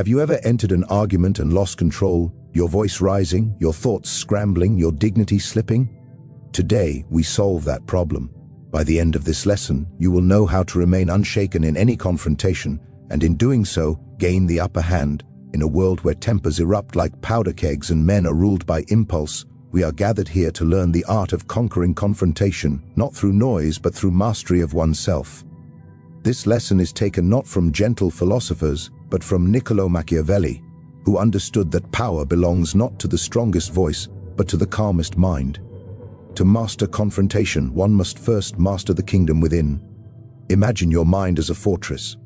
Have you ever entered an argument and lost control, your voice rising, your thoughts scrambling, your dignity slipping? Today, we solve that problem. By the end of this lesson, you will know how to remain unshaken in any confrontation, and in doing so, gain the upper hand. In a world where tempers erupt like powder kegs and men are ruled by impulse, we are gathered here to learn the art of conquering confrontation, not through noise but through mastery of oneself. This lesson is taken not from gentle philosophers, but from Niccolò Machiavelli, who understood that power belongs not to the strongest voice, but to the calmest mind. To master confrontation, one must first master the kingdom within. Imagine your mind as a fortress.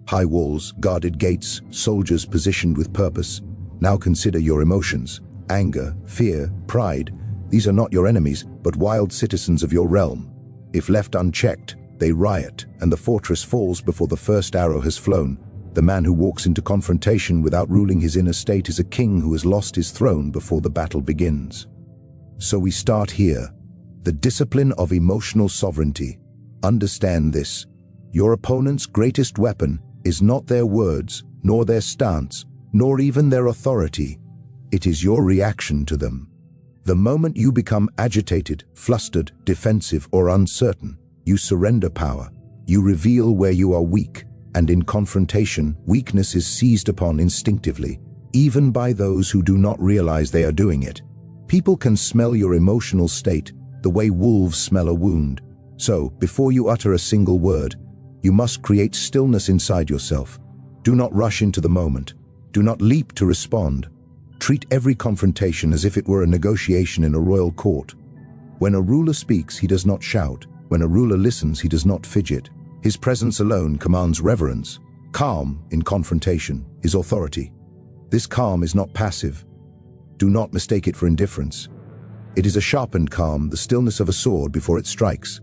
High walls, guarded gates, soldiers positioned with purpose. Now consider your emotions. Anger, fear, pride. These are not your enemies, but wild citizens of your realm. If left unchecked, they riot, and the fortress falls before the first arrow has flown. The man who walks into confrontation without ruling his inner state is a king who has lost his throne before the battle begins. So we start here. The discipline of emotional sovereignty. Understand this. Your opponent's greatest weapon is not their words, nor their stance, nor even their authority. It is your reaction to them. The moment you become agitated, flustered, defensive, or uncertain, you surrender power. You reveal where you are weak, and in confrontation, weakness is seized upon instinctively, even by those who do not realize they are doing it. People can smell your emotional state the way wolves smell a wound. So, before you utter a single word, you must create stillness inside yourself. Do not rush into the moment. Do not leap to respond. Treat every confrontation as if it were a negotiation in a royal court. When a ruler speaks, he does not shout. When a ruler listens, he does not fidget. His presence alone commands reverence. Calm, in confrontation, is authority. This calm is not passive. Do not mistake it for indifference. It is a sharpened calm, the stillness of a sword before it strikes.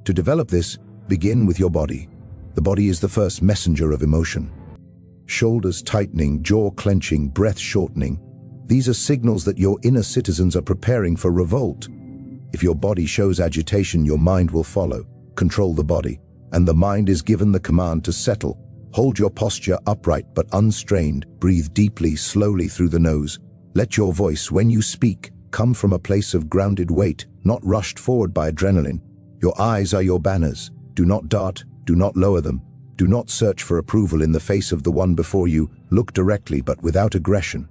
To develop this, begin with your body. The body is the first messenger of emotion. Shoulders tightening, jaw clenching, breath shortening. These are signals that your inner citizens are preparing for revolt. If your body shows agitation, your mind will follow. Control the body, and the mind is given the command to settle. Hold your posture upright but unstrained. Breathe deeply, slowly through the nose. Let your voice, when you speak, come from a place of grounded weight, not rushed forward by adrenaline. Your eyes are your banners. Do not dart, do not lower them. Do not search for approval in the face of the one before you. Look directly but without aggression.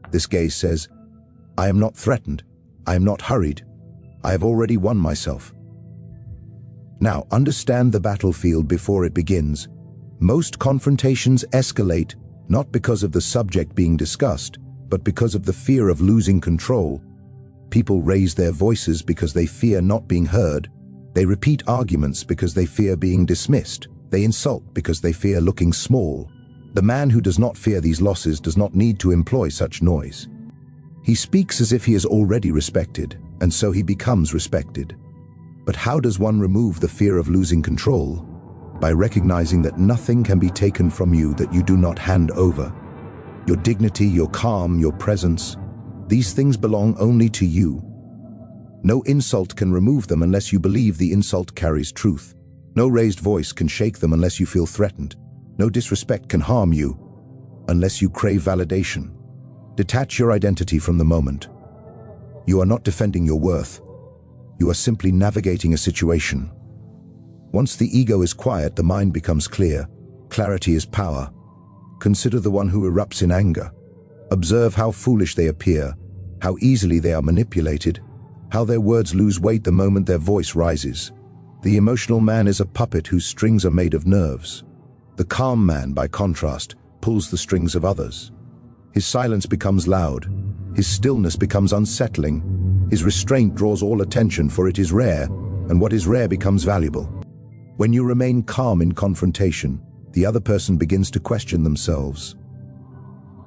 This gaze says, I am not threatened. I am not hurried. I have already won myself. Now, understand the battlefield before it begins. Most confrontations escalate, not because of the subject being discussed, but because of the fear of losing control. People raise their voices because they fear not being heard. They repeat arguments because they fear being dismissed. They insult because they fear looking small. The man who does not fear these losses does not need to employ such noise. He speaks as if he is already respected, and so he becomes respected. But how does one remove the fear of losing control? By recognizing that nothing can be taken from you that you do not hand over. Your dignity, your calm, your presence, these things belong only to you. No insult can remove them unless you believe the insult carries truth. No raised voice can shake them unless you feel threatened. No disrespect can harm you unless you crave validation. Detach your identity from the moment. You are not defending your worth. You are simply navigating a situation. Once the ego is quiet, the mind becomes clear. Clarity is power. Consider the one who erupts in anger. Observe how foolish they appear, how easily they are manipulated, how their words lose weight the moment their voice rises. The emotional man is a puppet whose strings are made of nerves. The calm man, by contrast, pulls the strings of others. His silence becomes loud. His stillness becomes unsettling. His restraint draws all attention, for it is rare, and what is rare becomes valuable. When you remain calm in confrontation, the other person begins to question themselves.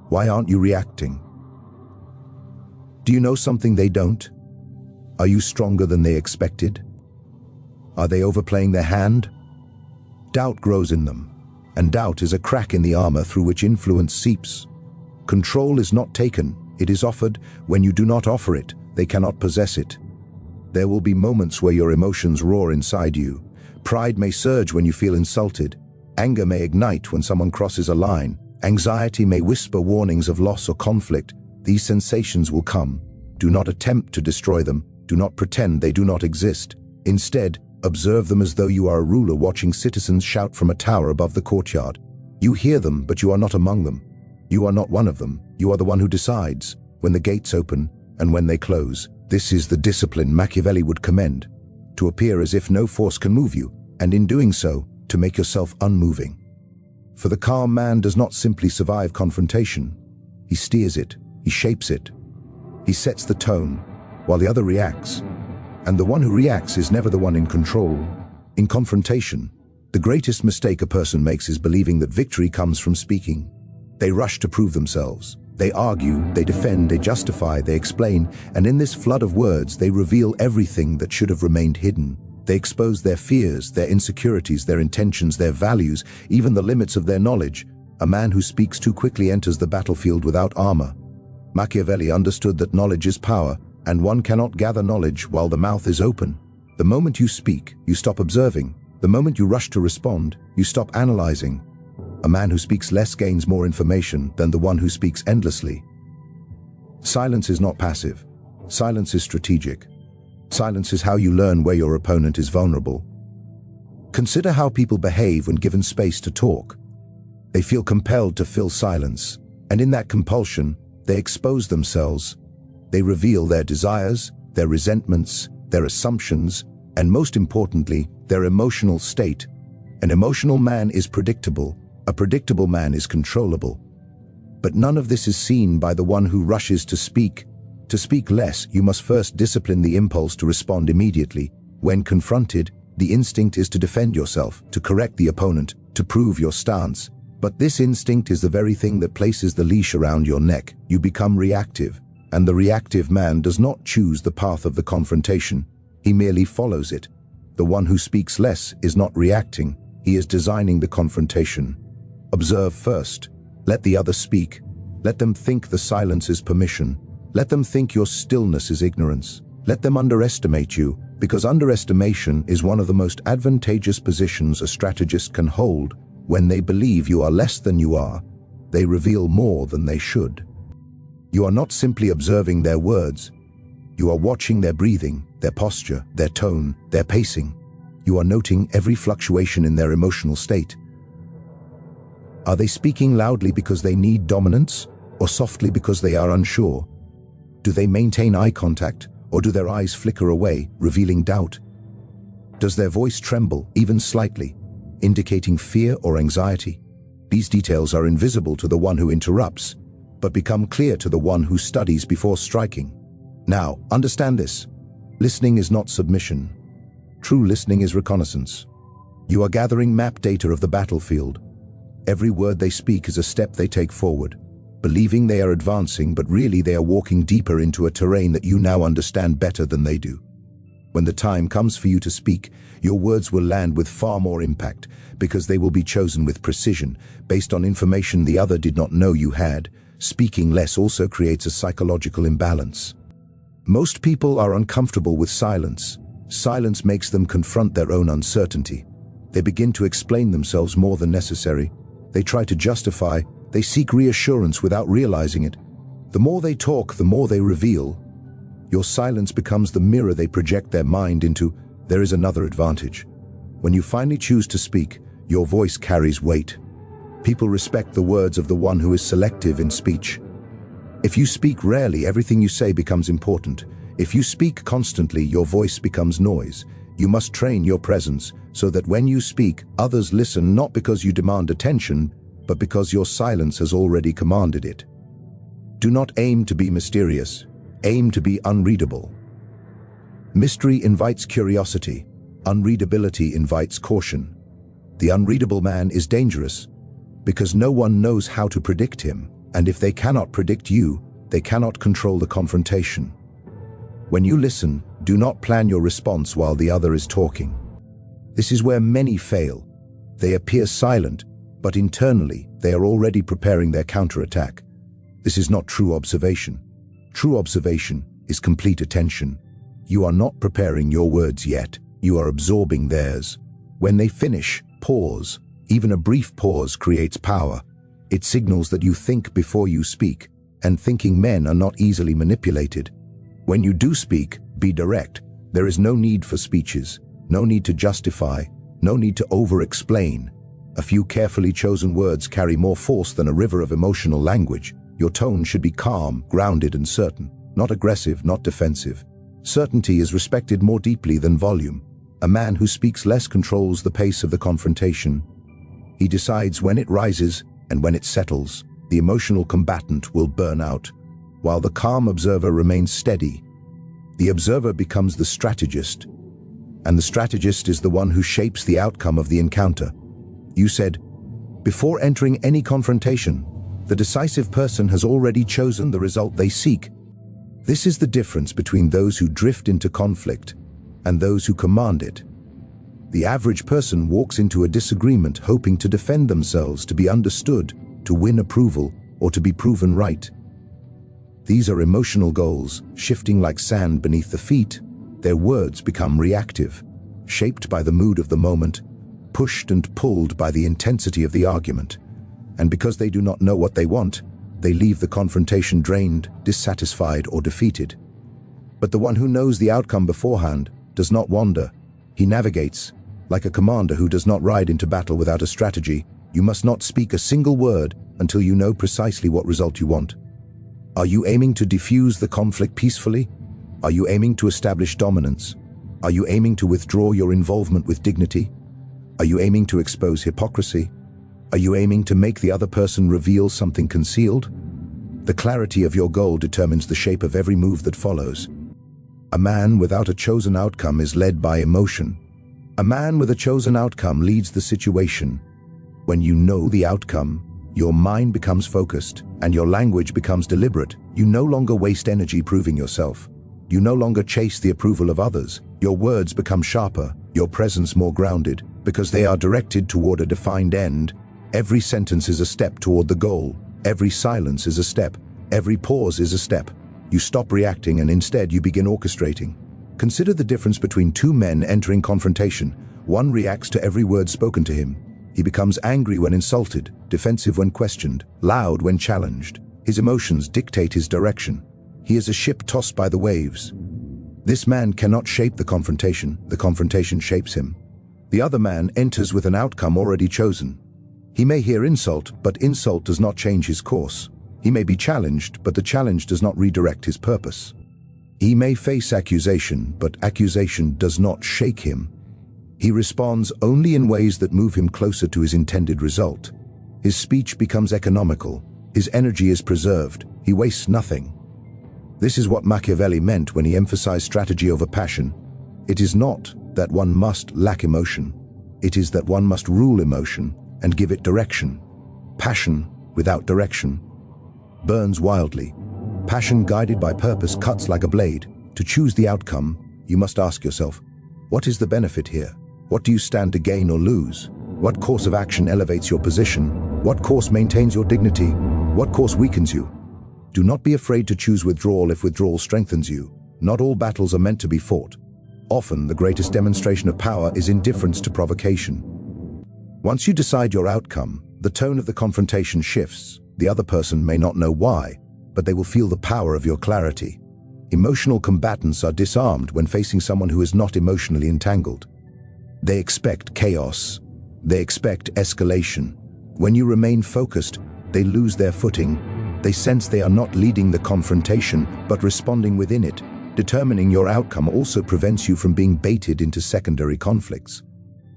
Why aren't you reacting? Do you know something they don't? Are you stronger than they expected? Are they overplaying their hand? Doubt grows in them, and doubt is a crack in the armor through which influence seeps. Control is not taken, it is offered. When you do not offer it, they cannot possess it. There will be moments where your emotions roar inside you. Pride may surge when you feel insulted. Anger may ignite when someone crosses a line. Anxiety may whisper warnings of loss or conflict. These sensations will come. Do not attempt to destroy them. Do not pretend they do not exist. Instead, observe them as though you are a ruler watching citizens shout from a tower above the courtyard. You hear them, but you are not among them. You are not one of them. You are the one who decides when the gates open and when they close. This is the discipline Machiavelli would commend, to appear as if no force can move you, and in doing so, to make yourself unmoving. For the calm man does not simply survive confrontation. He steers it, he shapes it. He sets the tone, while the other reacts. And the one who reacts is never the one in control. In confrontation, the greatest mistake a person makes is believing that victory comes from speaking. They rush to prove themselves. They argue, they defend, they justify, they explain, and in this flood of words they reveal everything that should have remained hidden. They expose their fears, their insecurities, their intentions, their values, even the limits of their knowledge. A man who speaks too quickly enters the battlefield without armor. Machiavelli understood that knowledge is power, and one cannot gather knowledge while the mouth is open. The moment you speak, you stop observing. The moment you rush to respond, you stop analyzing. A man who speaks less gains more information than the one who speaks endlessly. Silence is not passive. Silence is strategic. Silence is how you learn where your opponent is vulnerable. Consider how people behave when given space to talk. They feel compelled to fill silence, and in that compulsion, they expose themselves. They reveal their desires, their resentments, their assumptions, and most importantly, their emotional state. An emotional man is predictable. A predictable man is controllable. But none of this is seen by the one who rushes to speak. To speak less, you must first discipline the impulse to respond immediately. When confronted, the instinct is to defend yourself, to correct the opponent, to prove your stance. But this instinct is the very thing that places the leash around your neck. You become reactive, and the reactive man does not choose the path of the confrontation. He merely follows it. The one who speaks less is not reacting. He is designing the confrontation. Observe first. Let the other speak. Let them think the silence is permission. Let them think your stillness is ignorance. Let them underestimate you, because underestimation is one of the most advantageous positions a strategist can hold. When they believe you are less than you are, they reveal more than they should. You are not simply observing their words. You are watching their breathing, their posture, their tone, their pacing. You are noting every fluctuation in their emotional state. Are they speaking loudly because they need dominance, or softly because they are unsure? Do they maintain eye contact, or do their eyes flicker away, revealing doubt? Does their voice tremble, even slightly, indicating fear or anxiety? These details are invisible to the one who interrupts, but become clear to the one who studies before striking. Now, understand this. Listening is not submission. True listening is reconnaissance. You are gathering map data of the battlefield. Every word they speak is a step they take forward, believing they are advancing, but really they are walking deeper into a terrain that you now understand better than they do. When the time comes for you to speak, your words will land with far more impact, because they will be chosen with precision, based on information the other did not know you had. Speaking less also creates a psychological imbalance. Most people are uncomfortable with silence. Silence makes them confront their own uncertainty. They begin to explain themselves more than necessary. They try to justify. They seek reassurance without realizing it. The more they talk, the more they reveal. Your silence becomes the mirror they project their mind into. There is another advantage. When you finally choose to speak, your voice carries weight. People respect the words of the one who is selective in speech. If you speak rarely, everything you say becomes important. If you speak constantly, your voice becomes noise. You must train your presence so that when you speak, others listen not because you demand attention, but because your silence has already commanded it. Do not aim to be mysterious. Aim to be unreadable. Mystery invites curiosity. Unreadability invites caution. The unreadable man is dangerous because no one knows how to predict him, and if they cannot predict you, they cannot control the confrontation. When you listen, do not plan your response while the other is talking. This is where many fail. They appear silent, but internally they are already preparing their counterattack. This is not true observation. True observation is complete attention. You are not preparing your words yet. You are absorbing theirs. When they finish, pause. Even a brief pause creates power. It signals that you think before you speak, and thinking men are not easily manipulated. When you do speak, be direct. There is no need for speeches, no need to justify, no need to over-explain. A few carefully chosen words carry more force than a river of emotional language. Your tone should be calm, grounded, and certain, not aggressive, not defensive. Certainty is respected more deeply than volume. A man who speaks less controls the pace of the confrontation. He decides when it rises and when it settles. The emotional combatant will burn out, while the calm observer remains steady. The observer becomes the strategist, and the strategist is the one who shapes the outcome of the encounter. You said, before entering any confrontation, the decisive person has already chosen the result they seek. This is the difference between those who drift into conflict and those who command it. The average person walks into a disagreement hoping to defend themselves, to be understood, to win approval, or to be proven right. These are emotional goals, shifting like sand beneath the feet. Their words become reactive, shaped by the mood of the moment, pushed and pulled by the intensity of the argument. And because they do not know what they want, they leave the confrontation drained, dissatisfied, or defeated. But the one who knows the outcome beforehand does not wander. He navigates. Like a commander who does not ride into battle without a strategy, you must not speak a single word until you know precisely what result you want. Are you aiming to diffuse the conflict peacefully? Are you aiming to establish dominance? Are you aiming to withdraw your involvement with dignity? Are you aiming to expose hypocrisy? Are you aiming to make the other person reveal something concealed? The clarity of your goal determines the shape of every move that follows. A man without a chosen outcome is led by emotion. A man with a chosen outcome leads the situation. When you know the outcome, your mind becomes focused and your language becomes deliberate. You no longer waste energy proving yourself. You no longer chase the approval of others. Your words become sharper, your presence more grounded, because they are directed toward a defined end. Every sentence is a step toward the goal. Every silence is a step. Every pause is a step. You stop reacting and instead you begin orchestrating. Consider the difference between two men entering confrontation. One reacts to every word spoken to him. He becomes angry when insulted, defensive when questioned, loud when challenged. His emotions dictate his direction. He is a ship tossed by the waves. This man cannot shape the confrontation shapes him. The other man enters with an outcome already chosen. He may hear insult, but insult does not change his course. He may be challenged, but the challenge does not redirect his purpose. He may face accusation, but accusation does not shake him. He responds only in ways that move him closer to his intended result. His speech becomes economical. His energy is preserved. He wastes nothing. This is what Machiavelli meant when he emphasized strategy over passion. It is not that one must lack emotion. It is that one must rule emotion and give it direction. Passion without direction burns wildly. Passion guided by purpose cuts like a blade. To choose the outcome, you must ask yourself, what is the benefit here? What do you stand to gain or lose? What course of action elevates your position? What course maintains your dignity? What course weakens you? Do not be afraid to choose withdrawal if withdrawal strengthens you. Not all battles are meant to be fought. Often, the greatest demonstration of power is indifference to provocation. Once you decide your outcome, the tone of the confrontation shifts. The other person may not know why, but they will feel the power of your clarity. Emotional combatants are disarmed when facing someone who is not emotionally entangled. They expect chaos. They expect escalation. When you remain focused, they lose their footing. They sense they are not leading the confrontation, but responding within it. Determining your outcome also prevents you from being baited into secondary conflicts.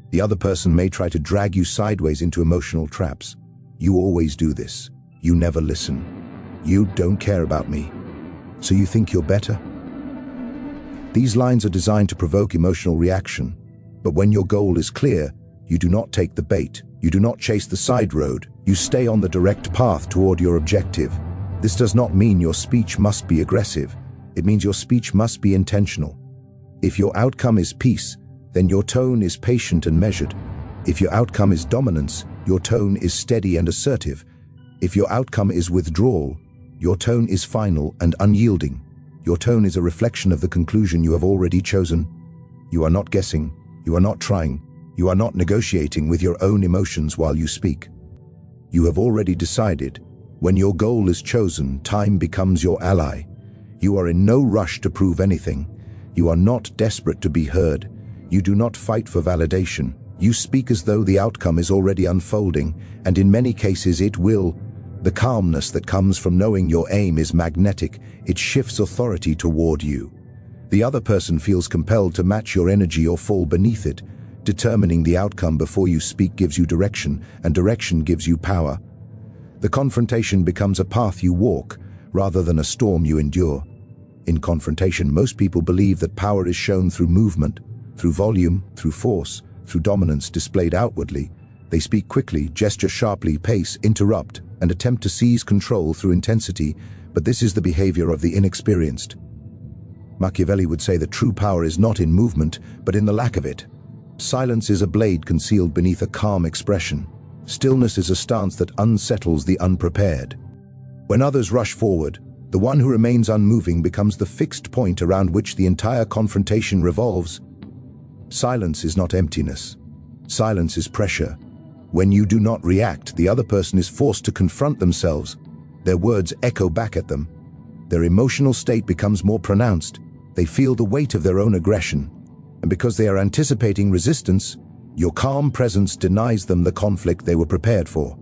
The other person may try to drag you sideways into emotional traps. You always do this. You never listen. You don't care about me. So you think you're better? These lines are designed to provoke emotional reaction. But when your goal is clear, you do not take the bait. You do not chase the side road. You stay on the direct path toward your objective. This does not mean your speech must be aggressive. It means your speech must be intentional. If your outcome is peace, then your tone is patient and measured. If your outcome is dominance, your tone is steady and assertive. If your outcome is withdrawal, your tone is final and unyielding. Your tone is a reflection of the conclusion you have already chosen. You are not guessing. You are not trying. You are not negotiating with your own emotions while you speak. You have already decided. When your goal is chosen, time becomes your ally. You are in no rush to prove anything. You are not desperate to be heard. You do not fight for validation. You speak as though the outcome is already unfolding, and in many cases it will. The calmness that comes from knowing your aim is magnetic. It shifts authority toward you. The other person feels compelled to match your energy or fall beneath it. Determining the outcome before you speak gives you direction, and direction gives you power. The confrontation becomes a path you walk, rather than a storm you endure. In confrontation, most people believe that power is shown through movement, through volume, through force, through dominance displayed outwardly. They speak quickly, gesture sharply, pace, interrupt, and attempt to seize control through intensity, but this is the behavior of the inexperienced. Machiavelli would say that true power is not in movement, but in the lack of it. Silence is a blade concealed beneath a calm expression. Stillness is a stance that unsettles the unprepared. When others rush forward, the one who remains unmoving becomes the fixed point around which the entire confrontation revolves. Silence is not emptiness. Silence is pressure. When you do not react, the other person is forced to confront themselves. Their words echo back at them. Their emotional state becomes more pronounced. They feel the weight of their own aggression. And because they are anticipating resistance, your calm presence denies them the conflict they were prepared for.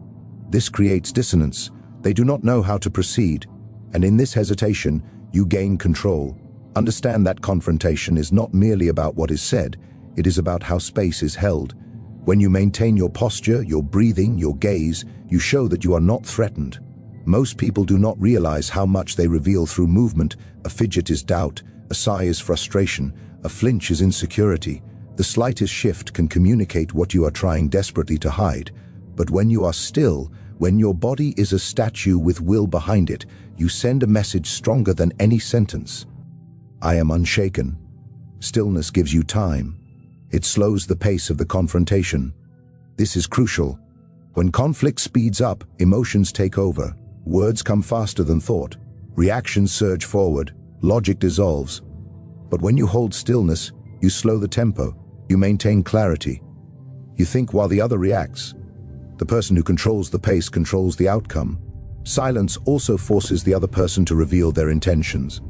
This creates dissonance. They do not know how to proceed. And in this hesitation, you gain control. Understand that confrontation is not merely about what is said. It is about how space is held. When you maintain your posture, your breathing, your gaze, you show that you are not threatened. Most people do not realize how much they reveal through movement. A fidget is doubt, a sigh is frustration, a flinch is insecurity. The slightest shift can communicate what you are trying desperately to hide. But when you are still, when your body is a statue with will behind it, you send a message stronger than any sentence. I am unshaken. Stillness gives you time. It slows the pace of the confrontation. This is crucial. When conflict speeds up, emotions take over. Words come faster than thought. Reactions surge forward. Logic dissolves. But when you hold stillness, you slow the tempo. You maintain clarity. You think while the other reacts. The person who controls the pace controls the outcome. Silence also forces the other person to reveal their intentions.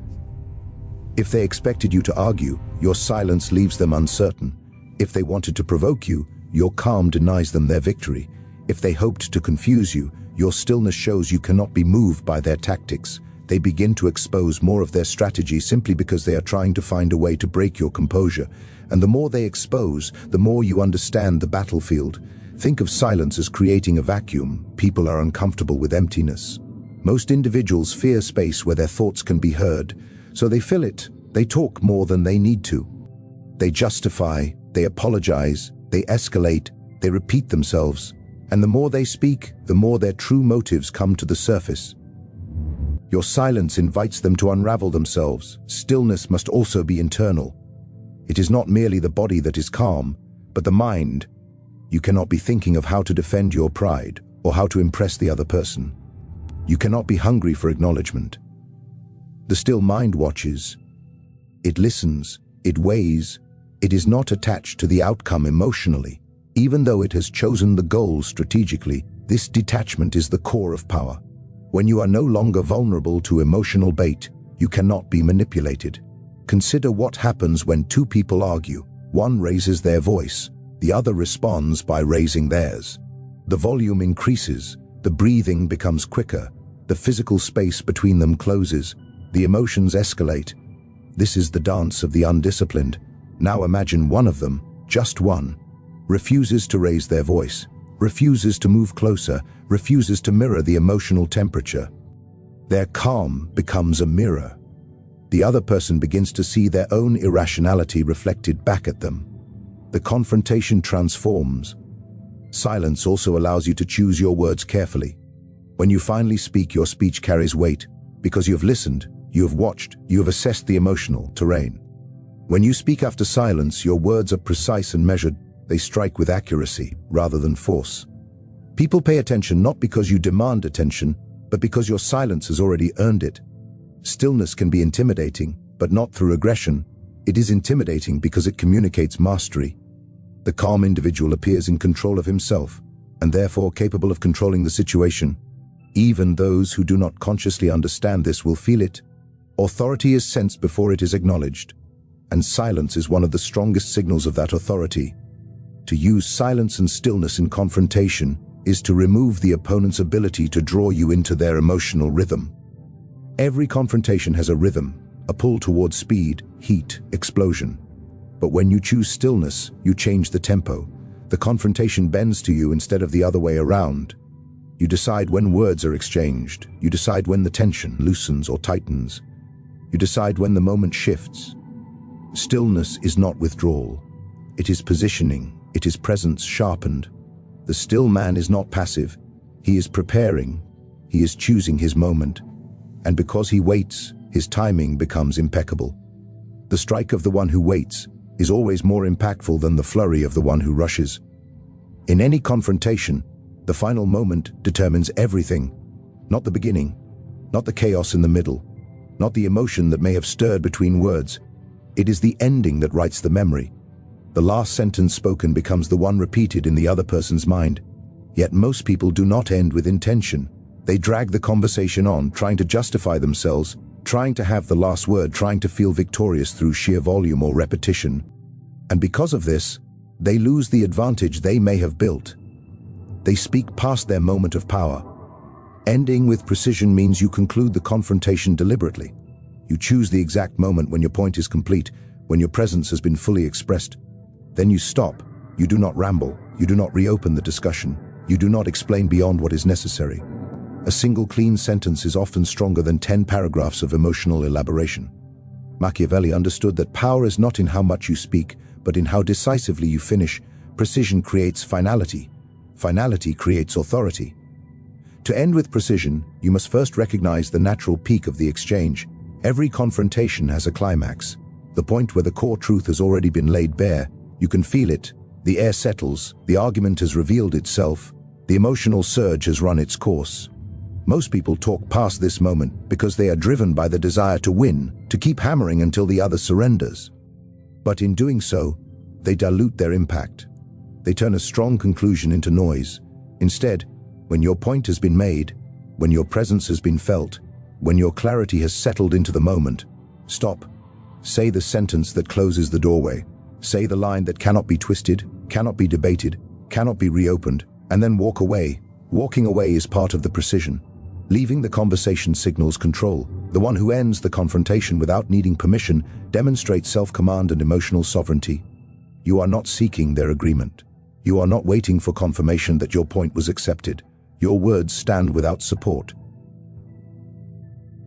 If they expected you to argue, your silence leaves them uncertain. If they wanted to provoke you, your calm denies them their victory. If they hoped to confuse you, your stillness shows you cannot be moved by their tactics. They begin to expose more of their strategy simply because they are trying to find a way to break your composure. And the more they expose, the more you understand the battlefield. Think of silence as creating a vacuum. People are uncomfortable with emptiness. Most individuals fear space where their thoughts can be heard, so they fill it. They talk more than they need to. They justify, they apologize, they escalate, they repeat themselves. And the more they speak, the more their true motives come to the surface. Your silence invites them to unravel themselves. Stillness must also be internal. It is not merely the body that is calm, but the mind. You cannot be thinking of how to defend your pride or how to impress the other person. You cannot be hungry for acknowledgement. The still mind watches. It listens, it weighs. It is not attached to the outcome emotionally. Even though it has chosen the goal strategically, this detachment is the core of power. When you are no longer vulnerable to emotional bait, you cannot be manipulated. Consider what happens when two people argue. One raises their voice, the other responds by raising theirs. The volume increases, the breathing becomes quicker, the physical space between them closes, the emotions escalate. This is the dance of the undisciplined. Now imagine one of them, just one, refuses to raise their voice, refuses to move closer, refuses to mirror the emotional temperature. Their calm becomes a mirror. The other person begins to see their own irrationality reflected back at them. The confrontation transforms. Silence also allows you to choose your words carefully. When you finally speak, your speech carries weight, because you have listened, you have watched, you have assessed the emotional terrain. When you speak after silence, your words are precise and measured. They strike with accuracy rather than force. People pay attention not because you demand attention, but because your silence has already earned it. Stillness can be intimidating, but not through aggression. It is intimidating because it communicates mastery. The calm individual appears in control of himself. and therefore capable of controlling the situation. Even those who do not consciously understand this will feel it. Authority is sensed before it is acknowledged, and silence is one of the strongest signals of that authority. To use silence and stillness in confrontation is to remove the opponent's ability to draw you into their emotional rhythm. Every confrontation has a rhythm, a pull towards speed, heat, explosion. But when you choose stillness, you change the tempo. The confrontation bends to you instead of the other way around. You decide when words are exchanged. You decide when the tension loosens or tightens. You decide when the moment shifts. Stillness is not withdrawal. It is positioning. It is presence sharpened. The still man is not passive. He is preparing. He is choosing his moment. And because he waits, his timing becomes impeccable. The strike of the one who waits is always more impactful than the flurry of the one who rushes. In any confrontation, the final moment determines everything. Not the beginning, not the chaos in the middle, not the emotion that may have stirred between words. It is the ending that writes the memory. The last sentence spoken becomes the one repeated in the other person's mind. Yet most people do not end with intention. They drag the conversation on, trying to justify themselves, trying to have the last word, trying to feel victorious through sheer volume or repetition. And because of this, they lose the advantage they may have built. They speak past their moment of power. Ending with precision means you conclude the confrontation deliberately. You choose the exact moment when your point is complete, when your presence has been fully expressed. Then you stop. You do not ramble. You do not reopen the discussion. You do not explain beyond what is necessary. A single clean sentence is often stronger than 10 paragraphs of emotional elaboration. Machiavelli understood that power is not in how much you speak, but in how decisively you finish. Precision creates finality. Finality creates authority. To end with precision, you must first recognize the natural peak of the exchange. Every confrontation has a climax, the point where the core truth has already been laid bare. You can feel it. The air settles, the argument has revealed itself, the emotional surge has run its course. Most people talk past this moment because they are driven by the desire to win, to keep hammering until the other surrenders. But in doing so, they dilute their impact. They turn a strong conclusion into noise. Instead, when your point has been made, when your presence has been felt, when your clarity has settled into the moment, stop. Say the sentence that closes the doorway. Say the line that cannot be twisted, cannot be debated, cannot be reopened, and then walk away. Walking away is part of the precision. Leaving the conversation signals control. The one who ends the confrontation without needing permission demonstrates self-command and emotional sovereignty. You are not seeking their agreement. You are not waiting for confirmation that your point was accepted. Your words stand without support.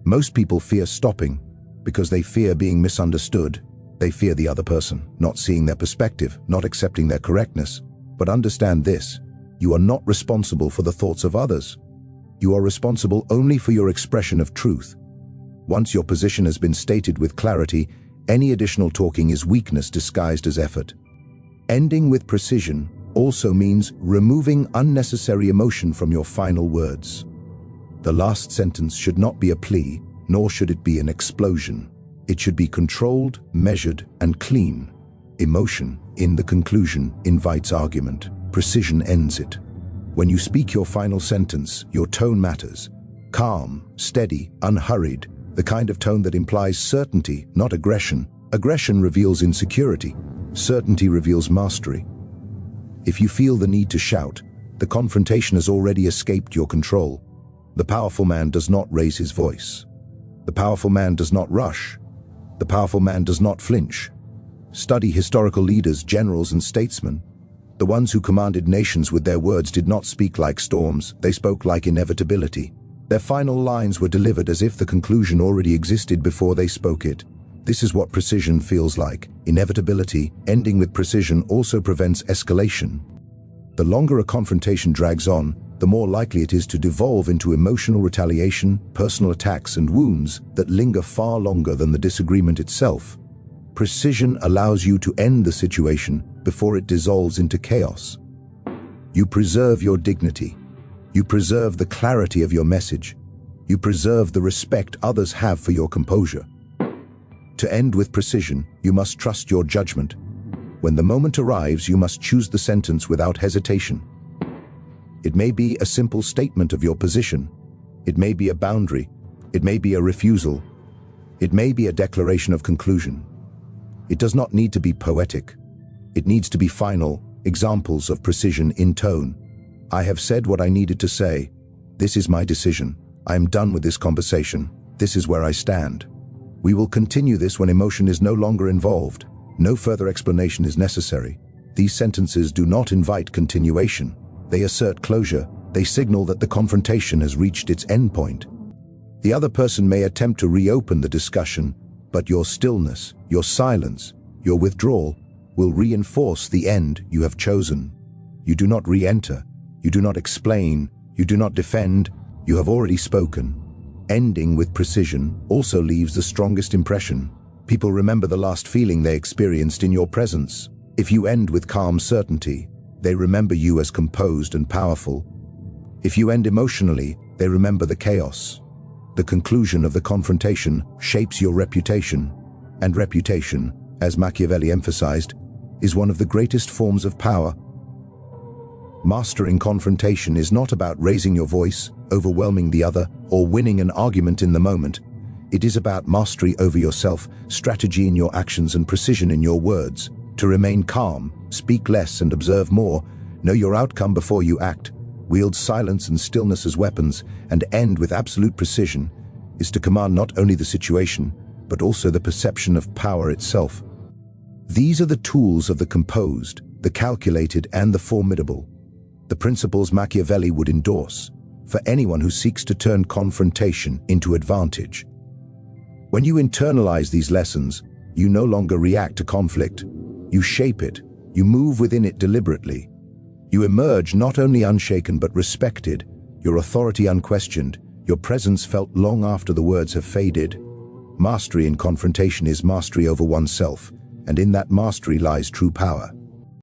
Most people fear stopping because they fear being misunderstood. They fear the other person, not seeing their perspective, not accepting their correctness. But understand this, you are not responsible for the thoughts of others. You are responsible only for your expression of truth. Once your position has been stated with clarity, any additional talking is weakness disguised as effort. Ending with precision also means removing unnecessary emotion from your final words. The last sentence should not be a plea, nor should it be an explosion. It should be controlled, measured, and clean. Emotion, in the conclusion, invites argument. Precision ends it. When you speak your final sentence, your tone matters. Calm, steady, unhurried, the kind of tone that implies certainty, not aggression. Aggression reveals insecurity. Certainty reveals mastery. If you feel the need to shout, the confrontation has already escaped your control. The powerful man does not raise his voice. The powerful man does not rush. The powerful man does not flinch. Study historical leaders, generals, and statesmen. The ones who commanded nations with their words did not speak like storms, they spoke like inevitability. Their final lines were delivered as if the conclusion already existed before they spoke it. This is what precision feels like. Inevitability, ending with precision, also prevents escalation. The longer a confrontation drags on, the more likely it is to devolve into emotional retaliation, personal attacks, and wounds that linger far longer than the disagreement itself. Precision allows you to end the situation before it dissolves into chaos. You preserve your dignity. You preserve the clarity of your message. You preserve the respect others have for your composure. To end with precision, you must trust your judgment. When the moment arrives, you must choose the sentence without hesitation. It may be a simple statement of your position. It may be a boundary. It may be a refusal. It may be a declaration of conclusion. It does not need to be poetic. It needs to be final, examples of precision in tone. I have said what I needed to say. This is my decision. I am done with this conversation. This is where I stand. We will continue this when emotion is no longer involved. No further explanation is necessary. These sentences do not invite continuation. They assert closure. They signal that the confrontation has reached its endpoint. The other person may attempt to reopen the discussion, but your stillness, your silence, your withdrawal will reinforce the end you have chosen. You do not re-enter. You do not explain. You do not defend. You have already spoken. Ending with precision also leaves the strongest impression. People remember the last feeling they experienced in your presence. If you end with calm certainty, they remember you as composed and powerful. If you end emotionally, they remember the chaos. The conclusion of the confrontation shapes your reputation, and reputation, as Machiavelli emphasized, is one of the greatest forms of power. Mastering confrontation is not about raising your voice, overwhelming the other, or winning an argument in the moment. It is about mastery over yourself, strategy in your actions, and precision in your words. To remain calm, speak less and observe more, know your outcome before you act, wield silence and stillness as weapons, and end with absolute precision, is to command not only the situation, but also the perception of power itself. These are the tools of the composed, the calculated, and the formidable. The principles Machiavelli would endorse for anyone who seeks to turn confrontation into advantage. When you internalize these lessons, you no longer react to conflict. You shape it. You move within it deliberately. You emerge not only unshaken but respected, your authority unquestioned, your presence felt long after the words have faded. Mastery in confrontation is mastery over oneself, and in that mastery lies true power.